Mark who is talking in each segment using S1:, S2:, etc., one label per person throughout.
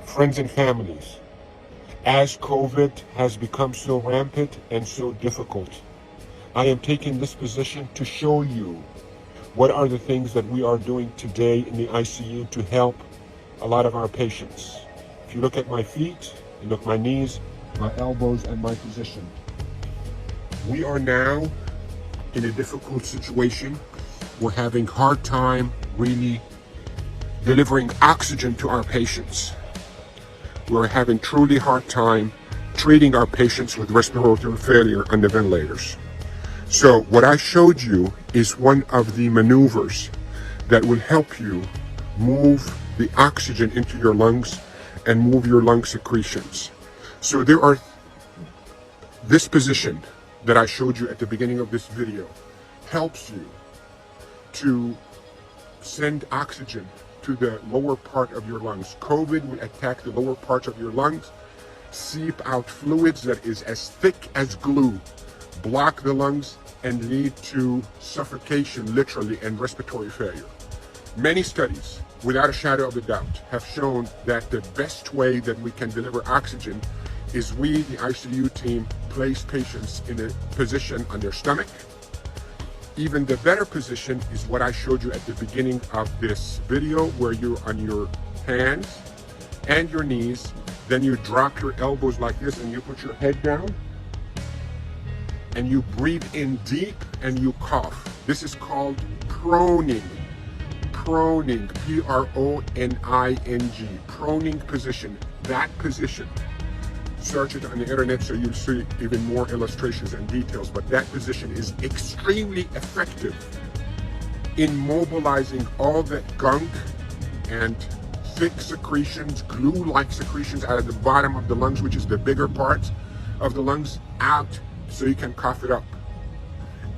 S1: Friends and families, as COVID has become so rampant and so difficult, I am taking this position to show you what are the things that we are doing today in the ICU to help a lot of our patients. If you look at my feet, you look at my knees, my elbows, and my position, we are now in a difficult situation. We're having hard time really delivering oxygen to our patients. We're having truly hard time treating our patients with respiratory failure on the ventilators. So what I showed you is one of the maneuvers that will help you move the oxygen into your lungs and move your lung secretions. So this position that I showed you at the beginning of this video helps you to send oxygen to the lower part of your lungs. COVID will attack the lower parts of your lungs, seep out fluids that is as thick as glue, block the lungs, and lead to suffocation, literally, and respiratory failure. Many studies, without a shadow of a doubt, have shown that the best way that we can deliver oxygen is we, the ICU team, place patients in a position on their stomach. Even the better position is what I showed you at the beginning of this video, where you're on your hands and your knees, then you drop your elbows like this and you put your head down and you breathe in deep and you cough. This is called proning. Proning, P-R-O-N-I-N-G, proning position. That position, search it on the internet so you'll see even more illustrations and details, but that position is extremely effective in mobilizing all that gunk and thick secretions, glue-like secretions out of the bottom of the lungs, which is the bigger parts of the lungs, out so you can cough it up.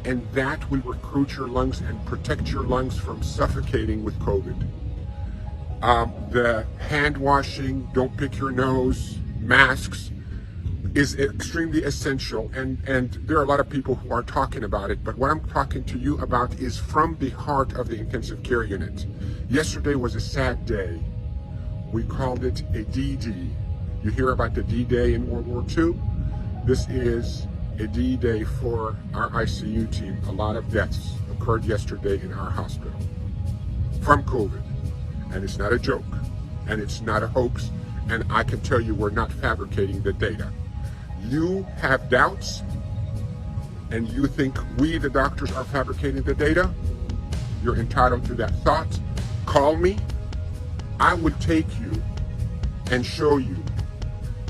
S1: And that will recruit your lungs and protect your lungs from suffocating with COVID. The hand washing, don't pick your nose, masks is extremely essential, and there are a lot of people who are talking about it, but what I'm talking to you about is from the heart of the intensive care unit. Yesterday was a sad day. We called it a D-Day. You hear about the D-Day in World War II? This is a D-Day for our ICU team. A lot of deaths occurred yesterday in our hospital from COVID, and it's not a joke, and it's not a hoax, and I can tell you we're not fabricating the data. You have doubts, and you think we, the doctors, are fabricating the data. You're entitled to that thought. Call me. I will take you and show you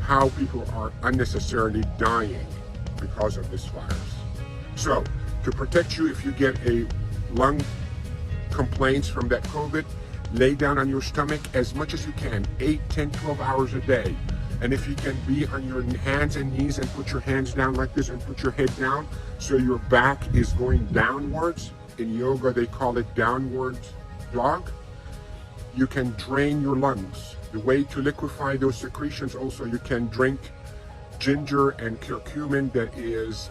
S1: how people are unnecessarily dying because of this virus. So, to protect you if you get a lung complaints from that COVID, lay down on your stomach as much as you can, 8, 10, 12 hours a day. And if you can be on your hands and knees and put your hands down like this and put your head down so your back is going downwards. In yoga, they call it downward dog. You can drain your lungs. The way to liquefy those secretions also, you can drink ginger and curcumin that is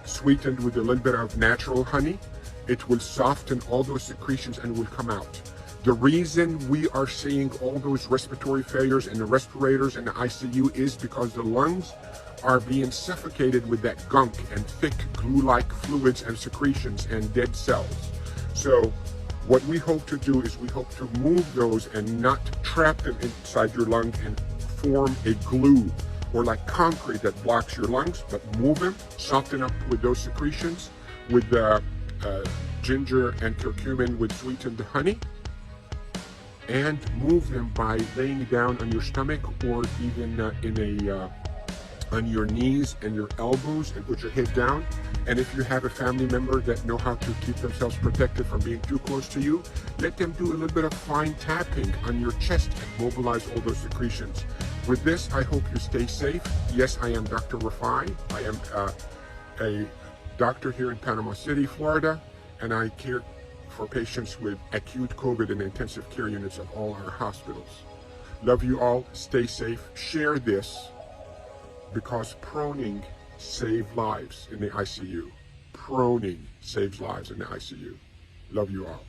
S1: sweetened with a little bit of natural honey. It will soften all those secretions and will come out. The reason we are seeing all those respiratory failures and the respirators in the ICU is because the lungs are being suffocated with that gunk and thick glue-like fluids and secretions and dead cells. So what we hope to do is we hope to move those and not trap them inside your lung and form a glue or like concrete that blocks your lungs, but move them, soften up with those secretions with the ginger and curcumin with sweetened honey, and move them by laying down on your stomach or even on your knees and your elbows and put your head down. And if you have a family member that know how to keep themselves protected from being too close to you, let them do a little bit of fine tapping on your chest and mobilize all those secretions. With this, I hope you stay safe. Yes, I am Dr. Rufai. I am a doctor here in Panama City, Florida, and I care for patients with acute COVID in intensive care units of all our hospitals. Love you all. Stay safe. Share this because proning saves lives in the ICU. proning saves lives in the ICU. Love you all.